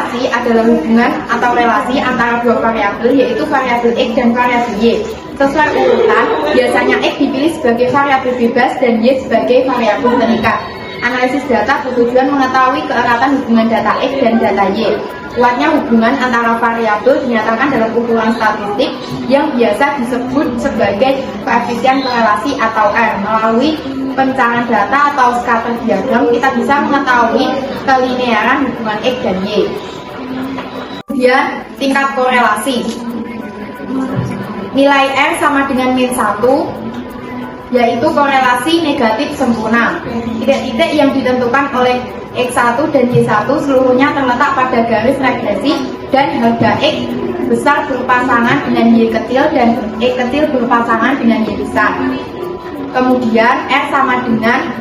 korelasi adalah hubungan atau relasi antara dua variabel, yaitu variabel X dan variabel Y. Sesuai urutan, biasanya X dipilih sebagai variabel bebas dan Y sebagai variabel terikat. Analisis data bertujuan mengetahui keeratan hubungan data X dan data Y. Kuatnya hubungan antara variabel dinyatakan dalam ukuran statistik yang biasa disebut sebagai koefisien korelasi atau R. Melalui pencarian data atau scatter diagram, kita bisa mengetahui kelinearan hubungan X dan Y. Kemudian tingkat korelasi. Nilai R sama dengan min 1, yaitu korelasi negatif sempurna. Titik-titik yang ditentukan oleh X1 dan Y1 seluruhnya terletak pada garis regresi dan harga X besar berpasangan dengan Y kecil dan X kecil berpasangan dengan Y besar. Kemudian R sama dengan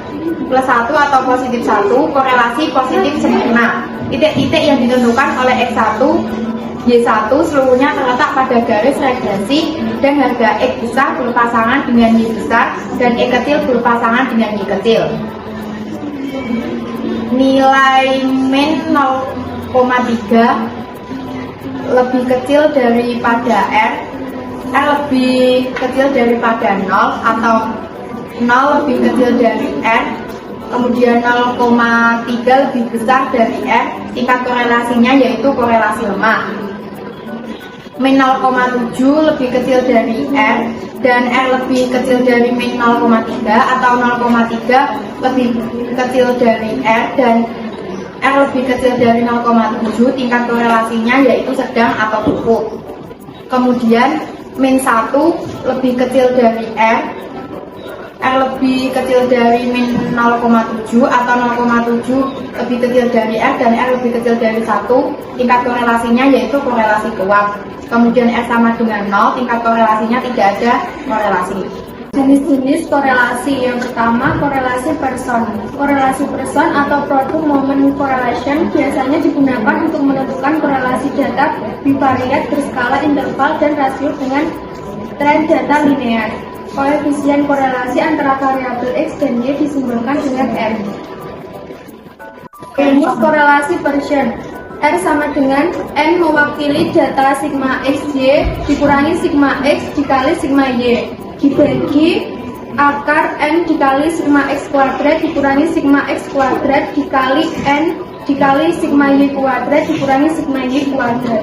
plus 1 atau positif 1, korelasi positif sempurna. Titik-titik yang ditentukan oleh X1 Y1 seluruhnya terletak pada garis regresi dan harga X besar berpasangan dengan Y besar dan X kecil berpasangan dengan Y kecil. Nilai min 0,3 lebih kecil daripada R lebih kecil daripada 0 atau 0 lebih kecil dari R, kemudian 0,3 lebih besar dari R. Tingkat korelasinya yaitu korelasi lemah. Min 0,7 lebih kecil dari R dan R lebih kecil dari min 0,3 atau 0,3 lebih kecil dari R dan R lebih kecil dari 0,7. Tingkat korelasinya yaitu sedang atau cukup. Kemudian min 1 lebih kecil dari R lebih kecil dari min 0,7 atau 0,7 lebih kecil dari R dan R lebih kecil dari 1. Tingkat korelasinya yaitu korelasi kuat. Kemudian R sama dengan 0, tingkat korelasinya tidak ada korelasi. Jenis-jenis korelasi. Yang pertama, korelasi person. Korelasi person atau product moment correlation biasanya digunakan untuk menentukan korelasi data bivariat berskala interval dan rasio dengan tren data linear. Koefisien korelasi antara variabel X dan Y disimbolkan dengan R. Rumus korelasi person. R sama dengan N mewakili data sigma XY dikurangi sigma X dikali sigma Y dibagi akar N dikali sigma X kuadrat dikurangi sigma X kuadrat dikali N dikali sigma Y kuadrat dikurangi sigma Y kuadrat.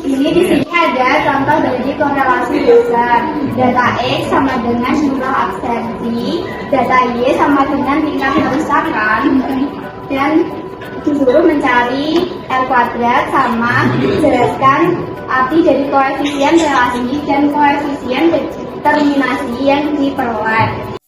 Ini di sini ada contoh dari korelasi dasar. Data X sama dengan jumlah absensi, data Y sama dengan tingkat kerusakan, dan disuruh mencari R kuadrat sama jelaskan arti dari koefisien relasi dan koefisien determinasi yang diperoleh.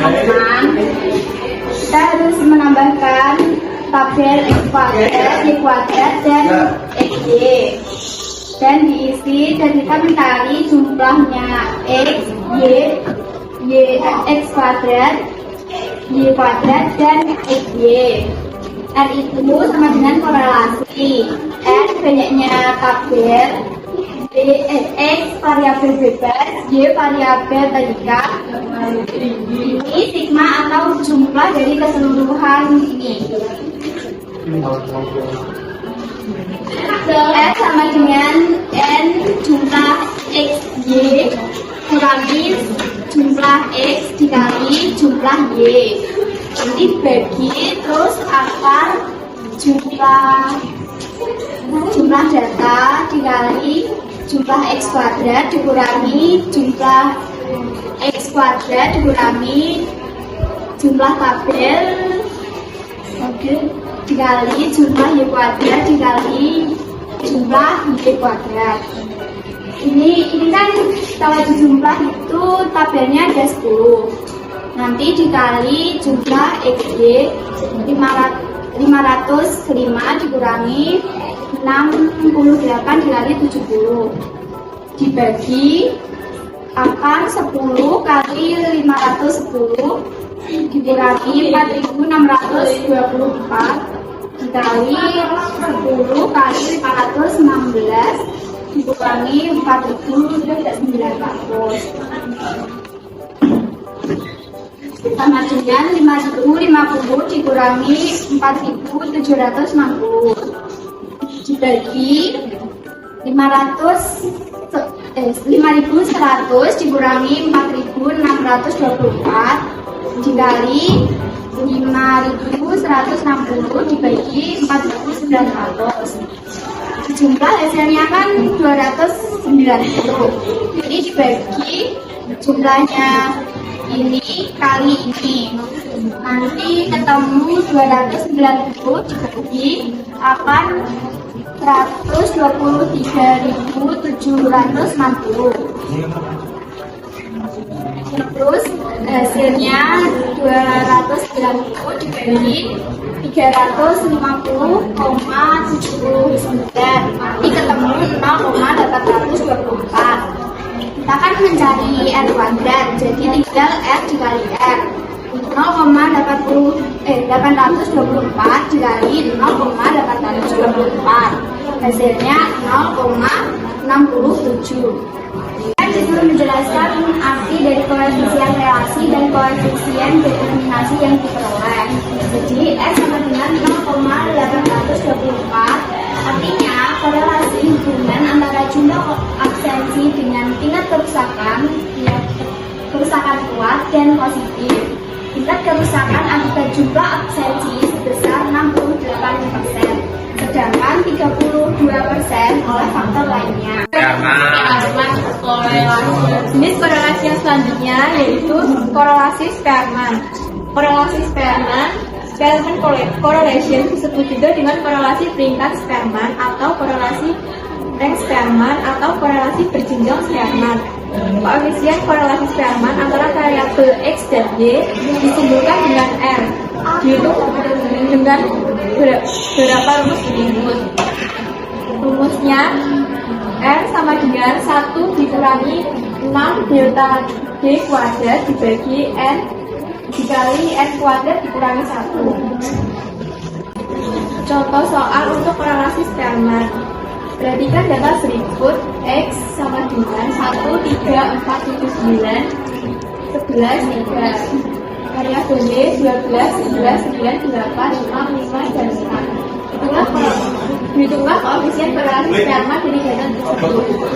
teman-teman, kita harus menambahkan tabel X kuadrat, Y kuadrat, dan XY, dan diisi, dan kita mencari jumlahnya X, X kuadrat, Y kuadrat, dan XY. R itu sama dengan korelasi. R banyaknya tabel, X variabel bebas, Y variabel terikat. Ini sigma atau jumlah dari keseluruhan ini. S sama dengan N jumlah XY kurangi jumlah X dikali jumlah Y. Nanti bagi terus akar jumlah data dikali jumlah X kuadrat dikurangi jumlah X kuadrat dikurangi jumlah tabel dikali jumlah Y kuadrat dikali jumlah Y kuadrat. Ini kan kalau dijumlah itu tabelnya ada 10. Nanti dikali jumlah XY 505 dikurangi 68 dikali 70 dibagi akar 10 kali 510 dikurangi 4624 dikali 10 kali 516 dikurangi 4900 sama dengan 5050 dikurangi 4760 dibagi 5100 dikurangi 4624 dikali 5160 dibagi 4900. Jumlah hasilnya kan 290. Jadi dibagi jumlahnya ini kali ini, nanti ketemu 290 dibagi akan 123.760. Terus hasilnya 290 dibagi 350,79, nanti ketemu 0,824. Kita akan mencari R kuadrat, jadi tinggal R dikali R. 824 dikali 0,824, hasilnya 0,67. Kita disuruh menjelaskan arti dari koefisien relasi dan koefisien determinasi yang diperoleh. Jadi R sama dengan 0,824, artinya korelasi hubungan antara jumlah absensi dengan tingkat kerusakan kuat dan positif. Tingkat kerusakan akibat jumlah absensi sebesar 68%, sedangkan 32% oleh faktor lainnya. Jenis korelasi yang selanjutnya yaitu korelasi Spearman. Korelasi Spearman correlation disebut juga dengan korelasi peringkat Spearman atau korelasi rank Spearman atau korelasi berjenjang Spearman. Koefisien korelasi Spearman antara variabel X dan Y disimpulkan dengan R, dihitung dengan beberapa rumus berikut. Rumusnya R sama dengan 1 dikurangi 6 delta D kuadrat dibagi N dikali N kuadrat dikurangi 1. Contoh soal untuk korelasi Spearman. Perhatikan data berikut. X sama dengan 13479 11 3. Variabel Y 12 11 9 8 6 5 dan 4. Hitunglah koefisien korelasi Spearman dari data tersebut.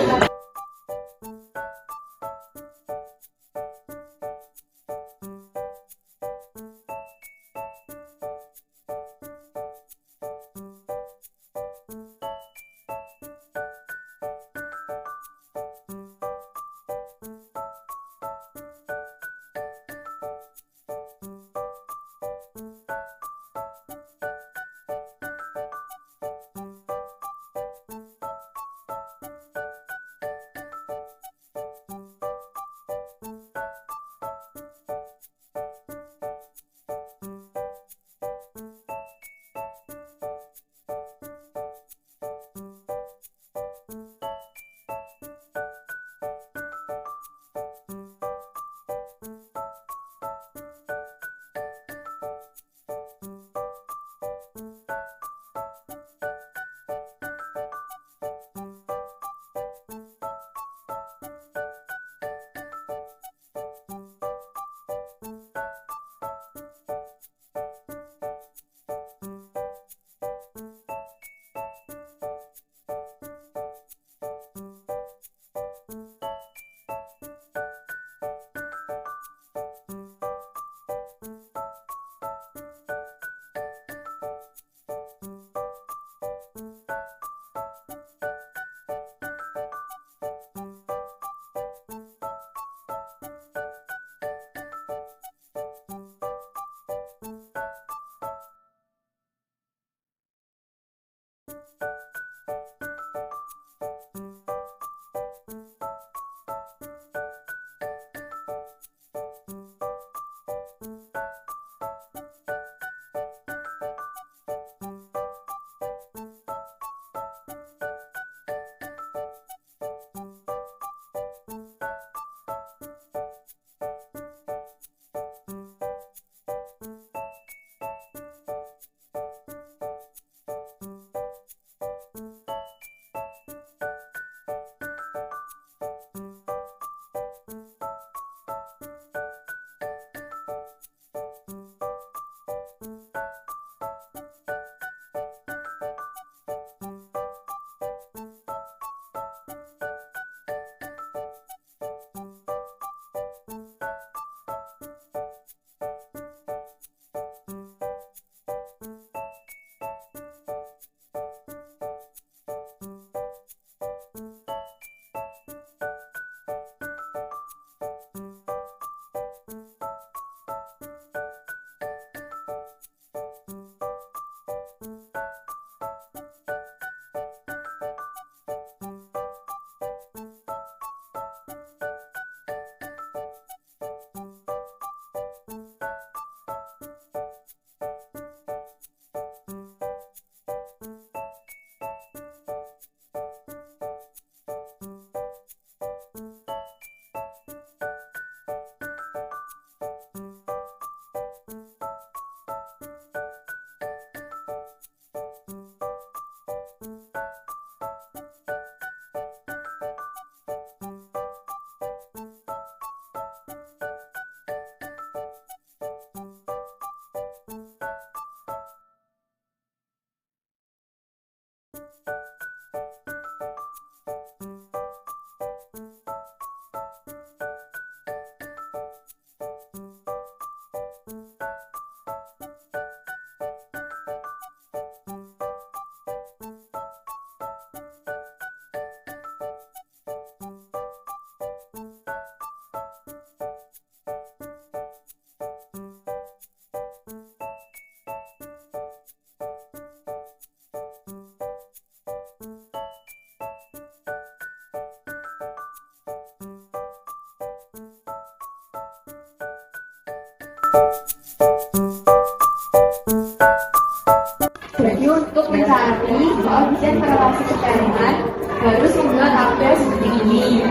Jadi untuk mencari koefisien korelasi keterangan harus membuat tabel seperti ini.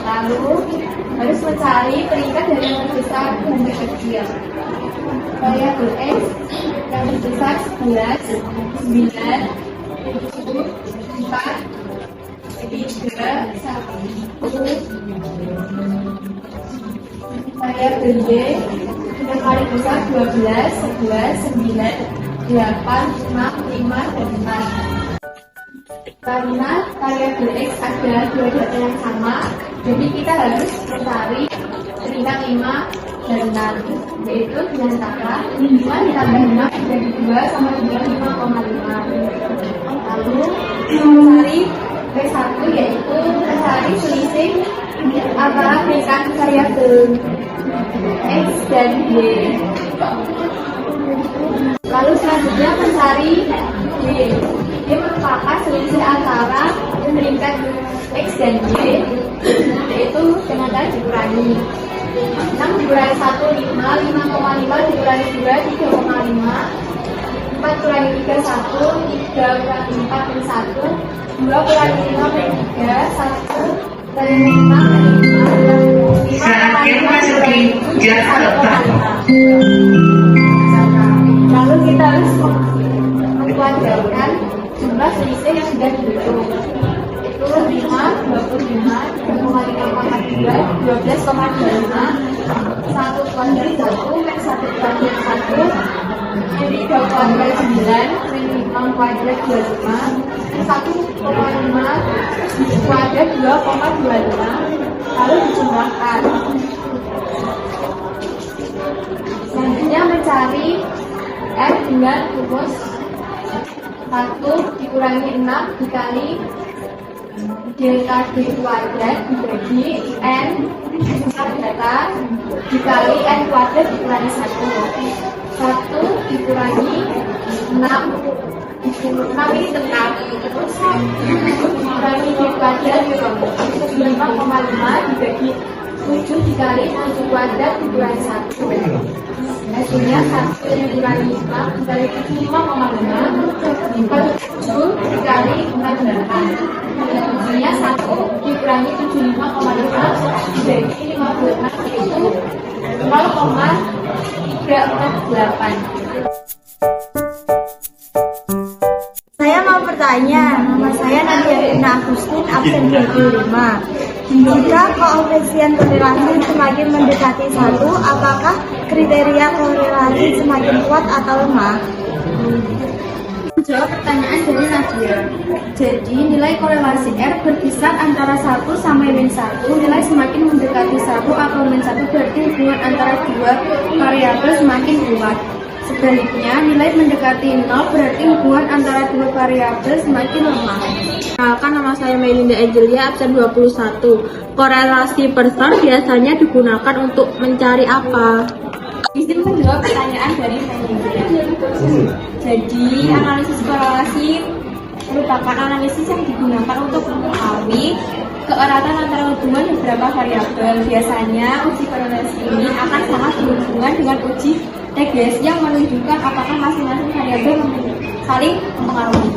Lalu harus mencari peringkat dari yang terbesar ke yang terkecil. Variabel X yang terbesar 11, 9, 7, 4, 3, 1. Variabel Y yang paling besar 12, 11, 9, 8, 6, 5, dan 4. Karena variabel X ada dua data yang sama, jadi kita harus mencari peringkat 5 dan 6, yaitu dengan cara 5 ditambah 6 dari 2 sama dengan 5,5. Lalu mencari P1 yaitu mencari selisih antara peringkat variabel X dan Y. Lalu selanjutnya mencari Y. Y merupakan selisih antara peringkat X dan Y, yaitu dengan cara dikurangi. 6 dikurangi 1, 5, 5,5 dikurangi 2, 3,5, 4 kurangi 3, 1, 3 kurangi 4, 1, 2 kurangi 5, 3, 1, kurangi 5, 5, Saatnya memasuki jam tepat. Lalu kita harus mengkuadratkan jumlah selisih yang sudah dihitung. Itu 5, 25, 3,5, 12,25, 1 kuadrat 1, Max 1 kuadrat 1, 3 kuadrat 9, Min 5 kuadrat 25, 1,5 kuadrat 2,25, lalu dijumlahkan. Selanjutnya mencari F dengan rumus 1 dikurangi 6 dikali delta D kuadrat dibagi N jumlah data dikali N kuadrat dikurangi 1. 1 dikurangi 6 Kami tentang kami dibagi 5,5 dibagi 7 dikali 7 kuadrat dikurangi 1. Hasilnya 1 dikurangi 5 dikali 5,5 dikali 7 dikali 48. Hasilnya 1 dikurangi 75,5 dibagi 56 itu 0,348. Saya mau bertanya, nama saya Nadia Rina Agustin, absen 25. Jika koefisien korelasi semakin mendekati 1, apakah kriteria korelasi semakin kuat atau lemah? Jawab pertanyaan dari Nadia. Jadi nilai korelasi R berkisar antara 1 sampai min 1. Nilai semakin mendekati 1 atau min 1 berarti hubungan antara dua variabel semakin kuat. Sebaliknya, nilai mendekati 0 berarti hubungan antara dua variabel semakin lemah. Perkenalkan, nama saya Melinda Angelia, absen 21. Korelasi person biasanya digunakan untuk mencari apa? Izin menjawab pertanyaan dari Melinda. Jadi, analisis korelasi merupakan analisis yang digunakan untuk mengetahui keeratan antara hubungan beberapa variabel. Biasanya, uji korelasi ini akan sangat berhubungan dengan uji regresi yang menunjukkan apakah masing-masing variabel saling mempengaruhi.